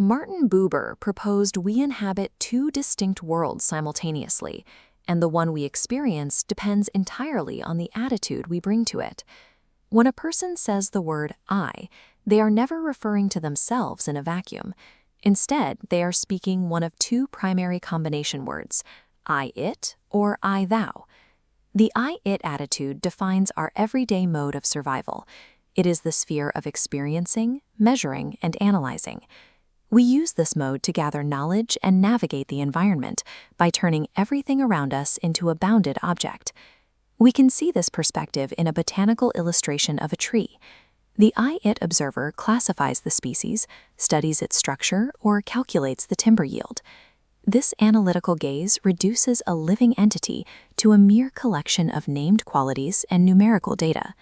Martin Buber proposed we inhabit two distinct worlds simultaneously, and the one we experience depends entirely on the attitude we bring to it. When a person says the word I, they are never referring to themselves in a vacuum. Instead, they are speaking one of two primary combination words, I-it or I-thou. The I-it attitude defines our everyday mode of survival. It is the sphere of experiencing, measuring, and analyzing. We use this mode to gather knowledge and navigate the environment by turning everything around us into a bounded object. We can see this perspective in a botanical illustration of a tree. The I-it observer classifies the species, studies its structure, or calculates the timber yield. This analytical gaze reduces a living entity to a mere collection of named qualities and numerical data.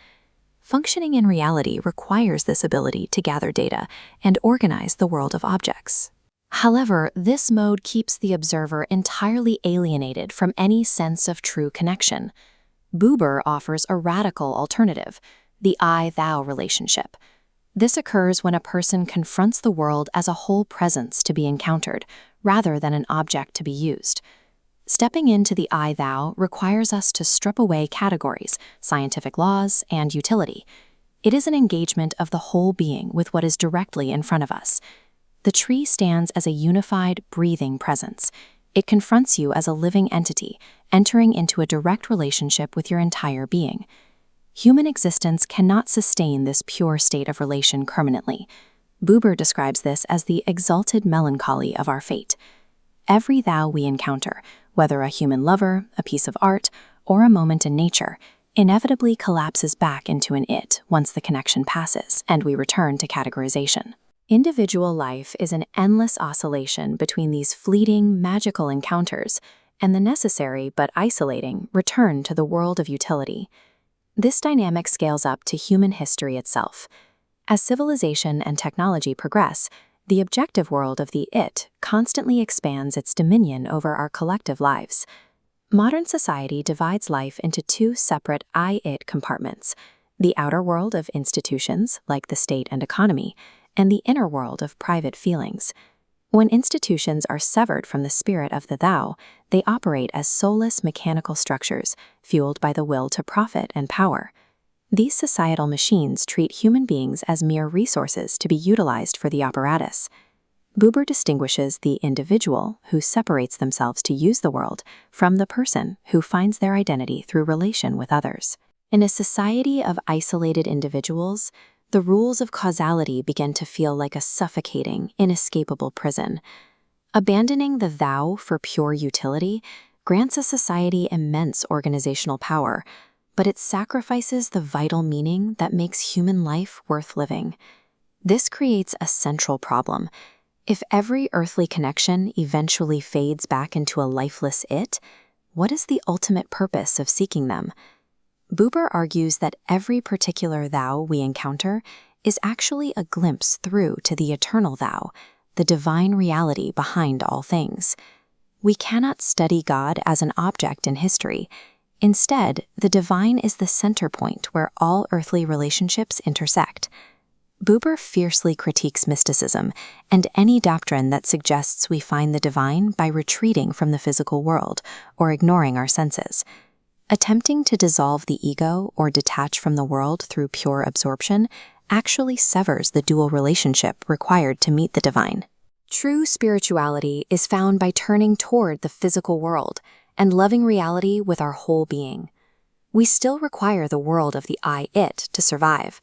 Functioning in reality requires this ability to gather data and organize the world of objects. However, this mode keeps the observer entirely alienated from any sense of true connection. Buber offers a radical alternative, the I-thou relationship. This occurs when a person confronts the world as a whole presence to be encountered, rather than an object to be used. Stepping into the I-thou requires us to strip away categories, scientific laws, and utility. It is an engagement of the whole being with what is directly in front of us. The tree stands as a unified, breathing presence. It confronts you as a living entity, entering into a direct relationship with your entire being. Human existence cannot sustain this pure state of relation permanently. Buber describes this as the exalted melancholy of our fate. Every thou we encounter, whether a human lover, a piece of art, or a moment in nature, inevitably collapses back into an it once the connection passes and we return to categorization. Individual life is an endless oscillation between these fleeting, magical encounters and the necessary but isolating return to the world of utility. This dynamic scales up to human history itself. As civilization and technology progress, the objective world of the it constantly expands its dominion over our collective lives. Modern society divides life into two separate I-it compartments, the outer world of institutions, like the state and economy, and the inner world of private feelings. When institutions are severed from the spirit of the thou, they operate as soulless mechanical structures, fueled by the will to profit and power. These societal machines treat human beings as mere resources to be utilized for the apparatus. Buber distinguishes the individual, who separates themselves to use the world, from the person, who finds their identity through relation with others. In a society of isolated individuals, the rules of causality begin to feel like a suffocating, inescapable prison. Abandoning the thou for pure utility grants a society immense organizational power, but it sacrifices the vital meaning that makes human life worth living. This creates a central problem. If every earthly connection eventually fades back into a lifeless it, what is the ultimate purpose of seeking them? Buber argues that every particular thou we encounter is actually a glimpse through to the eternal thou, the divine reality behind all things. We cannot study God as an object in history. Instead, the divine is the center point where all earthly relationships intersect. Buber fiercely critiques mysticism and any doctrine that suggests we find the divine by retreating from the physical world or ignoring our senses. Attempting to dissolve the ego or detach from the world through pure absorption actually severs the dual relationship required to meet the divine. True spirituality is found by turning toward the physical world and loving reality with our whole being. We still require the world of the I-it to survive.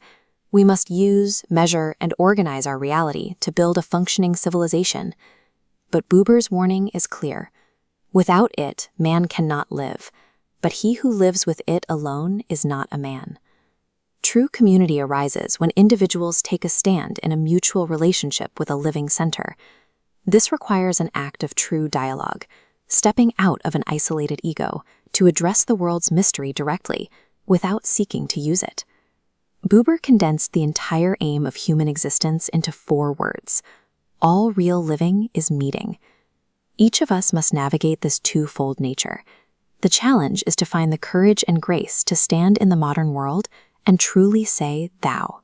We must use, measure, and organize our reality to build a functioning civilization. But Buber's warning is clear. Without it, man cannot live, but he who lives with it alone is not a man. True community arises when individuals take a stand in a mutual relationship with a living center. This requires an act of true dialogue, stepping out of an isolated ego to address the world's mystery directly, without seeking to use it. Buber condensed the entire aim of human existence into 4 words. All real living is meeting. Each of us must navigate this twofold nature. The challenge is to find the courage and grace to stand in the modern world and truly say thou.